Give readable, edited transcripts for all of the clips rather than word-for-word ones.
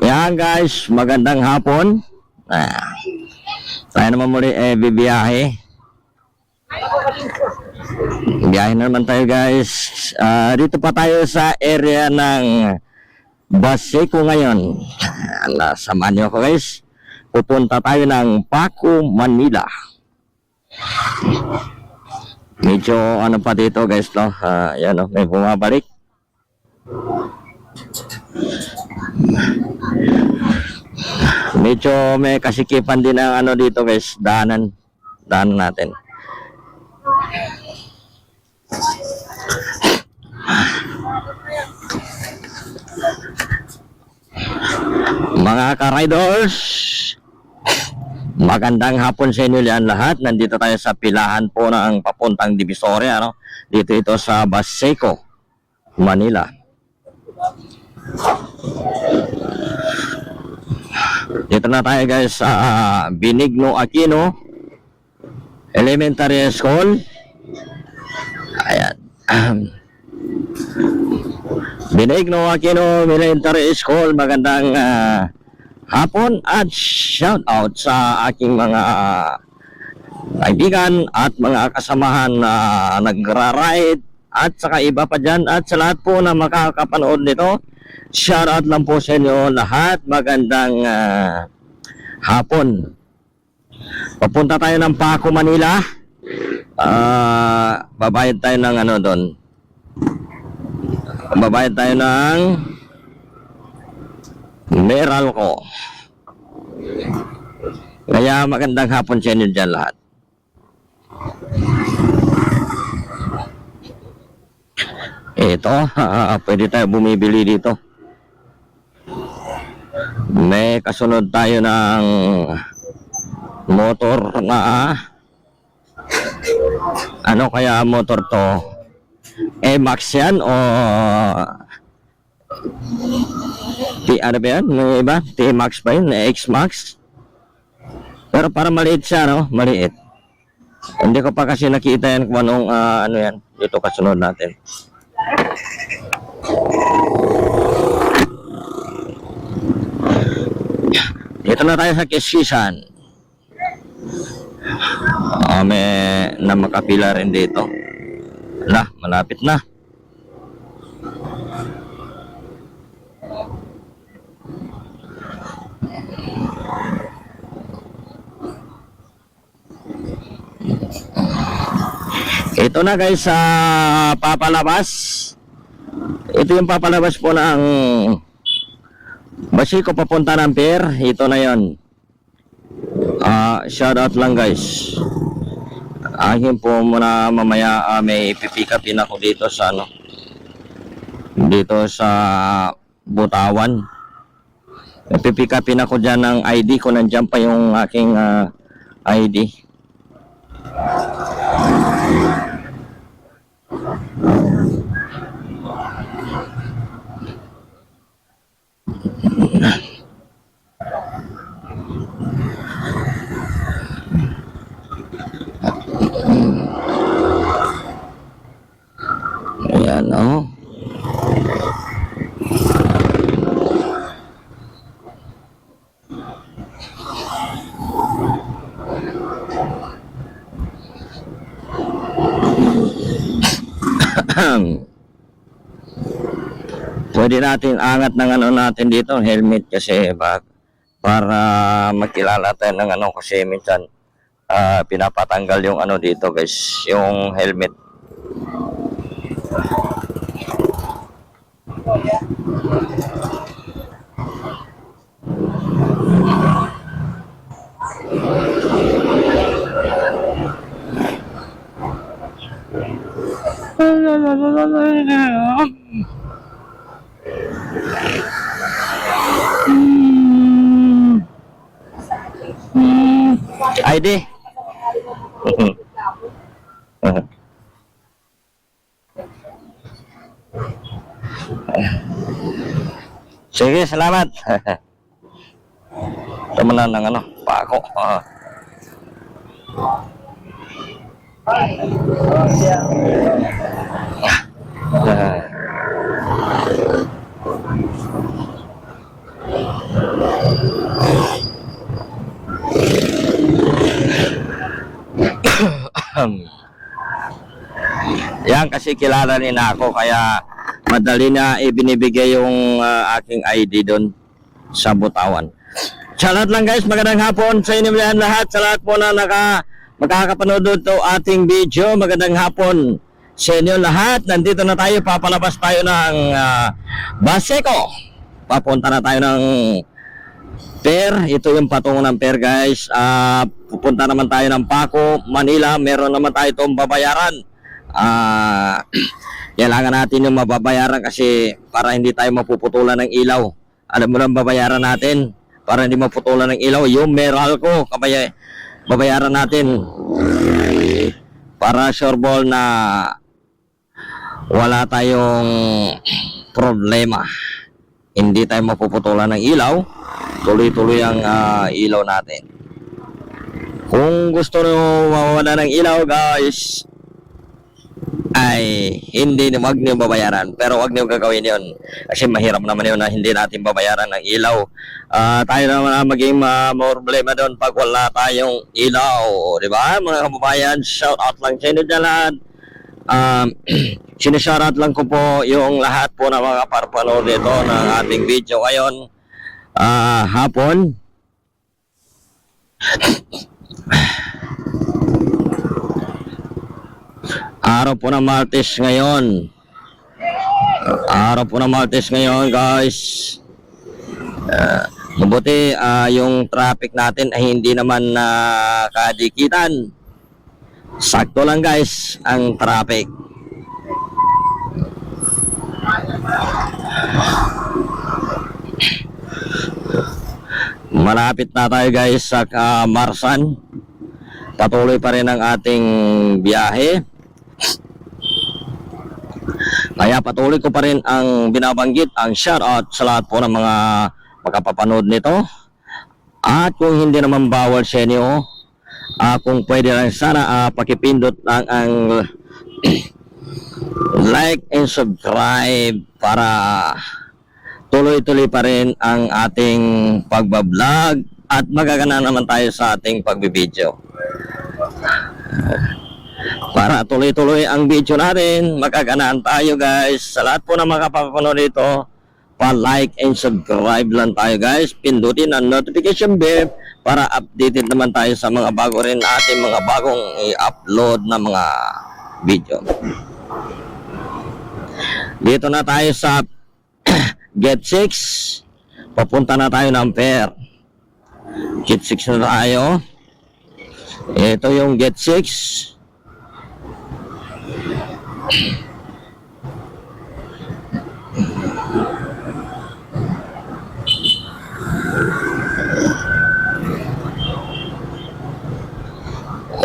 Yan guys, magandang hapon. Tayo naman muli bibiyahe. Biyahe na naman tayo guys. Dito pa tayo sa area ng Baseco ngayon. Samahan niyo ako guys. Pupunta tayo ng Paco, Manila. Medyo ano pa dito guys, no? Yan, no? May bumabalik. Medyo may kasikipan din ang ano dito guys, daanan natin. Mga ka-riders, magandang hapon sa inyo yan lahat. Nandito tayo sa pilahan po ng papuntang Divisoria, no? Dito ito sa Baseco, Manila. Dito na tayo guys sa Benigno Aquino Elementary School. Ayan. Benigno Aquino Elementary School. Magandang hapon at shout out sa aking mga kaibigan at mga kasamahan na nagra-ride at saka iba pa dyan, at sa lahat po na makakapanood nito, shout out lang po sa inyo lahat. Magandang hapon. Papunta tayo ng Paco, Manila. Babayad tayo ng ano doon. Babayad tayo ng Meralco. Kaya magandang hapon sa inyo dyan lahat. Ito, pwede tayo bumibili dito. May kasunod tayo ng motor na ano kaya motor to? Max yan o ano ba yan? May iba? T-Max ba yun? X-Max? Pero para maliit siya, no? Maliit. Hindi ko pa kasi nakita yan kung anong ano yan. Dito kasunod natin. Dito na tayo sa Kisisan. May na makapila rin dito. Malapit na. Ito na guys sa papalabas. Ito yung papalabas po ng Baseco papunta ng Pier. Ito na yon. Shout out lang guys. Akin po muna mamaya may pipick upin ako dito sa ano. Dito sa Butawan. May pipick upin ako dyan ng ID ko. Nandiyan pa yung aking ID. Ayan, oh. Pwede natin angat ng ano natin dito, helmet kasi para makilala tayo ng ano, kasi minsan pinapatanggal yung ano dito guys, yung helmet. ID. Sige, salamat. Temenan ng ano, Paco. kasi kilala nila ako kaya madali na ibinibigay yung aking ID doon sa Butawan. Sa lahat lang guys, magandang hapon sa inyo lahat. Sa lahat po na makakapanood to ating video, magandang hapon sa inyo lahat. Nandito na tayo, papalabas tayo ng Baseco. Papunta na tayo ng Pier. Ito yung patungo ng Pier guys. Pupunta naman tayo ng Paco, Manila. Meron naman tayo itong babayaran. Kailangan natin yung mababayaran kasi para hindi tayo mapuputulan ng ilaw. Alam mo lang babayaran natin para hindi maputulan ng ilaw. Yung Meralco, babayaran natin para sure ball na wala tayong problema. Hindi tayo mapuputulan ng ilaw. Tuloy-tuloy ang ilaw natin. Kung gusto nyo mawawala ng ilaw guys, ay hindi wag niyo babayaran, pero wag niyo gagawin yon kasi mahirap naman yun na hindi natin babayaran ng ilaw. Tayo naman maging problema doon pag wala tayong ilaw, di ba mga kababayan? Shout out lang sa inyo dyan lahat. Sinishoutout lang ko po yung lahat po na mga parpanood dito ng ating video ngayon hapon. Araw po ng Martes ngayon. Araw po ng Martes ngayon guys. Mabuti yung traffic natin ay hindi naman kadikitan. Sakto lang guys ang traffic. Malapit na tayo guys sa Marsan. Patuloy pa rin ang ating biyahe. Kaya patuloy ko pa rin ang binabanggit, ang shoutout sa lahat po ng mga makapapanood nito. At kung hindi naman bawal sa inyo, kung pwede lang sana pakipindot lang ang like and subscribe para tuloy-tuloy pa rin ang ating pagbablog at magagana naman tayo sa ating pagbibideo. Para tuloy-tuloy ang video natin, magaganaan tayo guys. Sa lahat po na makapapanood dito, pa-like and subscribe lang tayo guys. Pindutin ang notification bell para updated naman tayo sa mga bago rin natin, mga bagong i-upload na mga video. Dito na tayo sa Gate 6. Papunta na tayo ng Pier. Gate 6 na tayo. Ito yung Gate 6.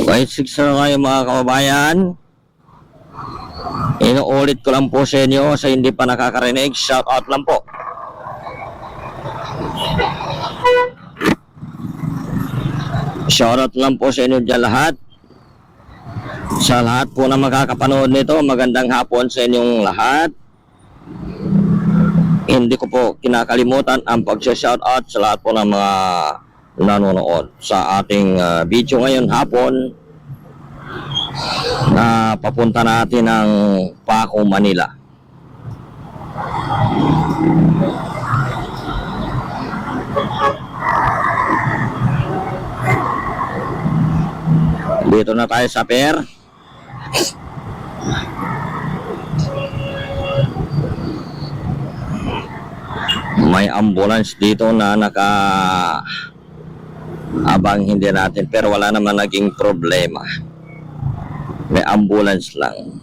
Okay, 6 na kayo mga kababayan. Inuulit ko lang po sa inyo sa hindi pa nakakarinig. Shout out lang po. Shout out lang po sa inyo dyan lahat. Sa lahat po na makakapanood nito, magandang hapon sa inyong lahat. Hindi ko po kinakalimutan ang pag-shoutout sa lahat po ng mga nanonood sa ating video ngayon hapon na papunta natin ng Paco, Manila. Dito na tayo sa Pier. May ambulance dito na abang hindi natin pero wala naman naging problema. May ambulance lang.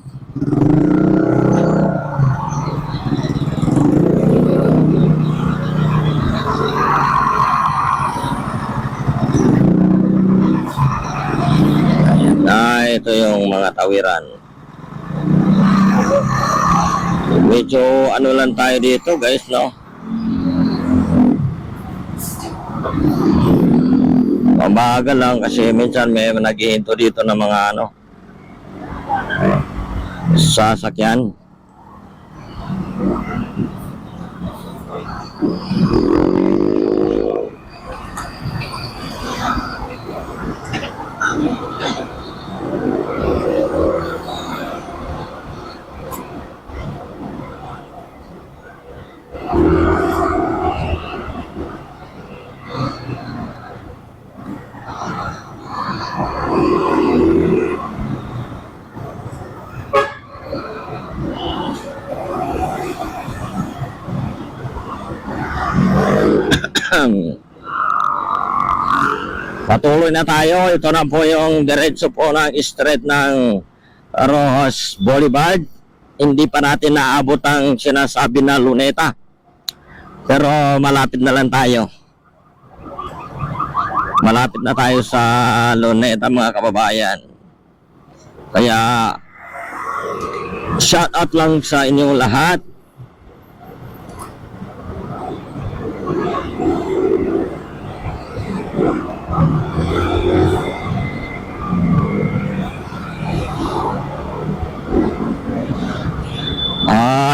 Ito yung mga tawiran. Medyo ano lang tayo dito guys, no? Mabagal lang kasi minsan may naghihinto dito ng mga sasakyan. Patuloy na tayo. Ito na po yung diretso po ng street ng Rojas Boulevard. Hindi pa natin naabot ang sinasabi na Luneta. Pero malapit na lang tayo. Malapit na tayo sa Luneta, mga kababayan. Kaya shout out lang sa inyong lahat.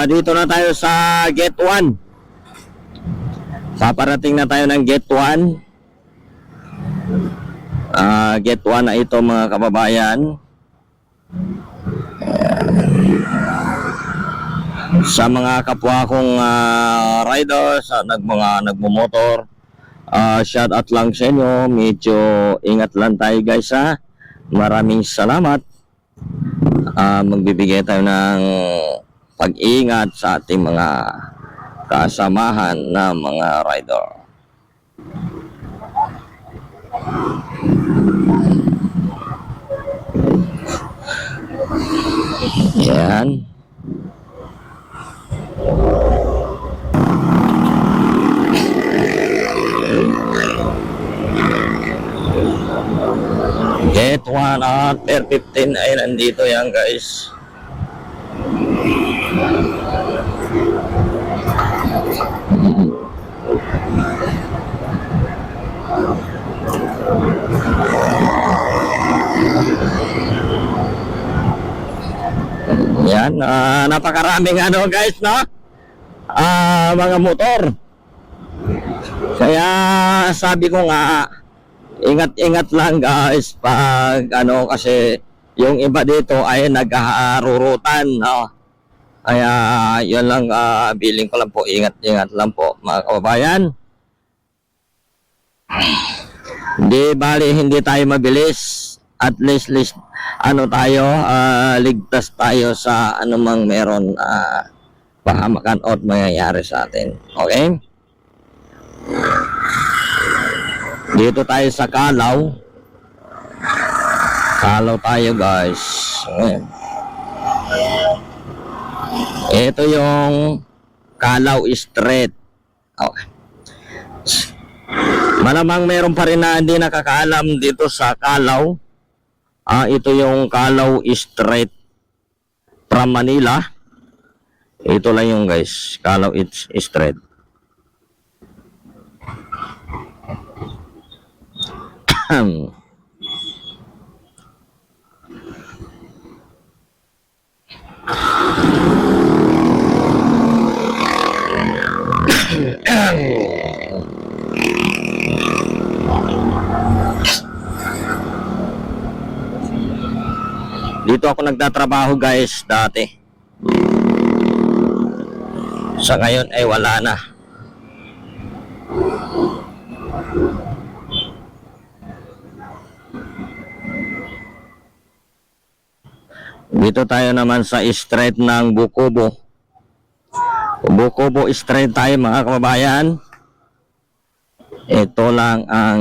Dito na tayo sa Gate 1. Paparating na tayo ng Gate 1. Gate 1 na ito, mga kababayan. Sa mga kapwa kong riders, mga nagmumotor, shout out lang sa inyo. Medyo ingat lang tayo, guys, ha. Maraming salamat. Magbibigay tayo ng pag-ingat sa ating mga kasamahan na mga rider. Yan. Gate 1 at Pier 15 ay nandito yan, guys. Yan, napakaraming guys, no? Mga motor. Kaya sabi ko nga, ingat-ingat lang, guys, pag kasi yung iba dito ay nagharurutan, no? Kaya yun lang, billing ko lang po, ingat-ingat lang po, mga kababayan. Hindi tayo mabilis. At least tayo, ligtas tayo sa anumang meron pahamakan o mangyayari sa atin. Okay? Dito tayo sa Kalaw. Kalaw tayo, guys. Okay. Ito yung Kalaw Street. Okay. Malamang meron pa rin na hindi nakakaalam dito sa Kalaw. Ito yung Kalaw Street from Manila. Ito lang yung, guys, Kalaw Street. Dito ako nagtatrabaho, guys, dati. Sa ngayon ay wala na. Dito tayo naman sa street ng Bukobo. Bukobo Street tayo, mga kababayan. Ito lang ang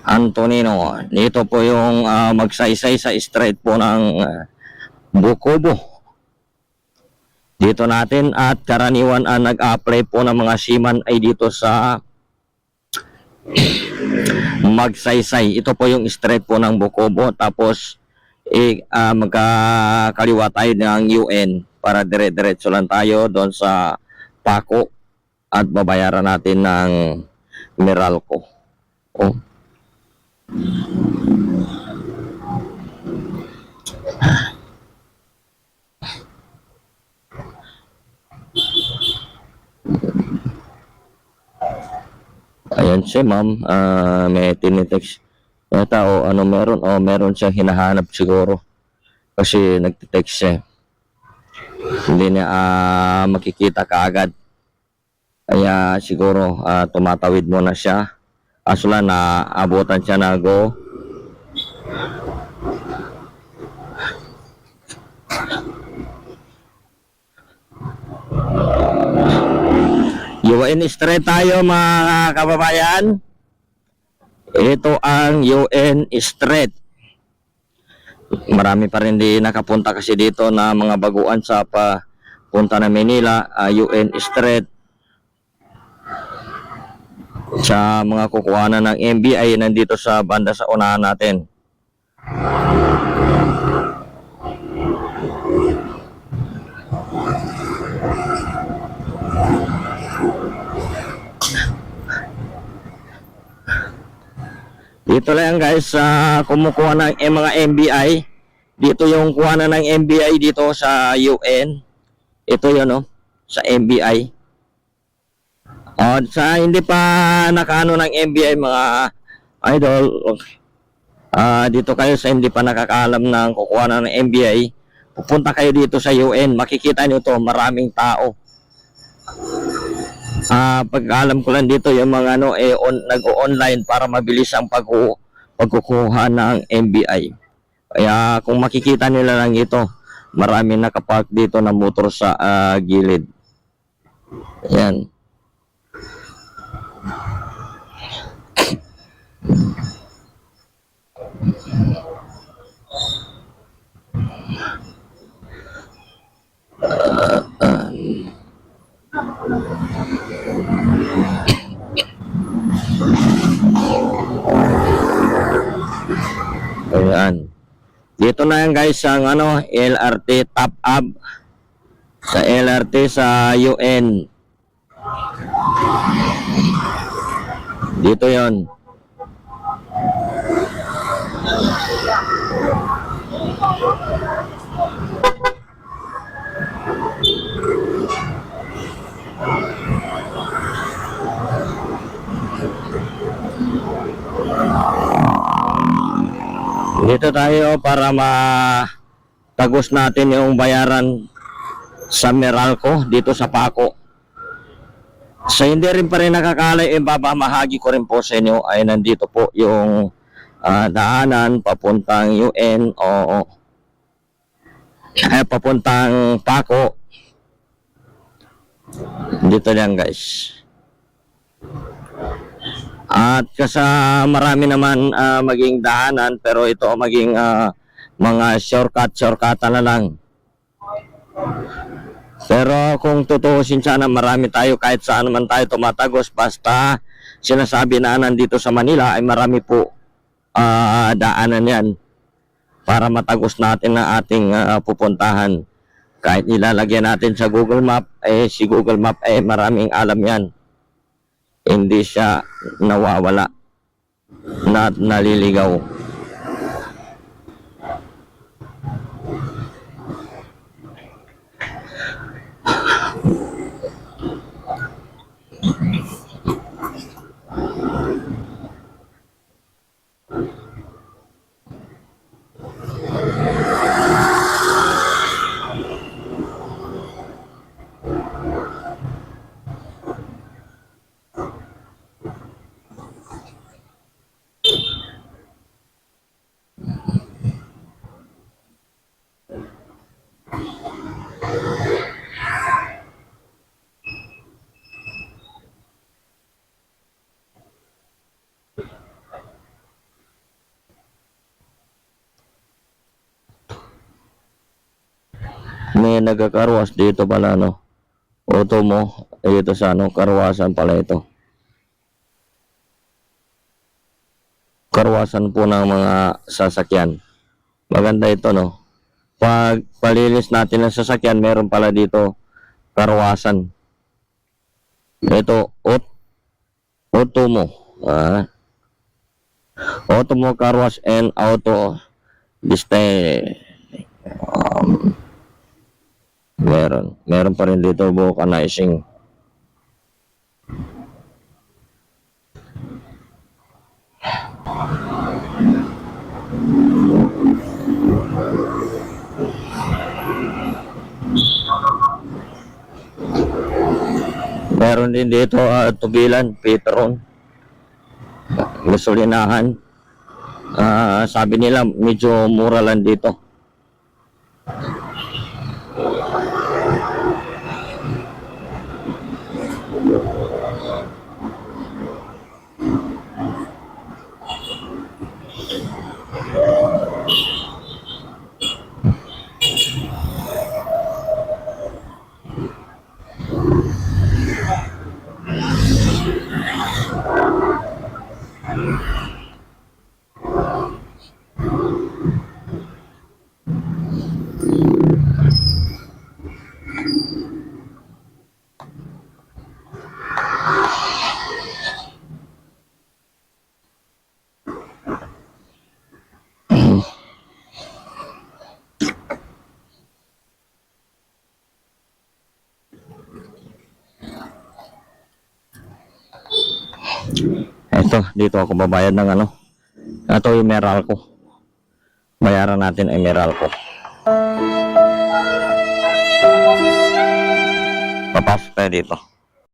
Antonino. Dito po yung magsaysay sa street po ng Bukobo. Dito natin, at karaniwan nag-apply po ng mga seaman ay dito sa magsaysay. Ito po yung street po ng Bukobo. Tapos magkakaliwa tayo ng UN para dire-diretso lang tayo doon sa Paco at babayaran natin ng Meralco. Ayan siya, ma'am. May tinitext yata meron siyang hinahanap siguro kasi nagtitext siya. Hindi niya makikita kaagad, kaya siguro tumatawid muna siya. Asula na abutan siya na go. UN Street tayo mga kababayan. Ito ang UN Street. Marami pa rin di nakapunta kasi dito na mga baguan sa papunta na Manila, UN Street. Sa mga kukuhanan ng MBI nandito sa banda sa unahan natin. Dito lang guys sa kumukuha ng mga MBI. Dito yung kuhanan ng MBI dito sa UN. Ito yun sa MBI. Sa hindi pa nakaano ng MBI mga idol, dito kayo sa hindi pa nakakaalam ng kukuhanan ng MBI, pupunta kayo dito sa UN. Makikita nyo to, maraming tao. Pag-alam ko lang dito yung mga nag-o-online para mabilis ang pagkukuha ng MBI. Kaya kung makikita nila lang ito, marami nakapark dito na motor sa gilid. Ayan. Ayan. Dito na yan guys ang LRT top up sa LRT sa UN. Dito yon. Dito tayo para matagos natin yung bayaran sa Meralco dito sa Paco. Sa hindi rin pa rin nakakala, babamahagi ko rin po sa inyo ay nandito po yung daanan papuntang UN o papuntang Paco. Dito lang guys. At kasi marami naman maging daanan, pero ito maging mga shortcut na lang. Pero kung tutuusin sana, marami tayo kahit saan naman tayo tumatagos, basta sinasabi na nandito sa Manila ay marami po daanan yan para matagos natin na ating pupuntahan. Kahit nilalagyan natin sa Google Map, si Google Map maraming alam yan. Hindi siya nawawala na naliligaw. May nagkakarwas dito pala auto mo dito sa karwasan pala ito. Karwasan po ng mga sasakyan. Maganda ito Pag palinis natin ng sasakyan, meron pala dito karwasan. Ito auto mo. Auto mo carwash and auto display. Meron pa rin dito vulcanizing. Meron din dito tubilan, Petron, gasolinahan. Sabi nila medyo mura lang dito. Ito, dito ako babayad ng ano. Ito yung Meralco. Bayaran natin ay Meralco. Papasok tayo dito.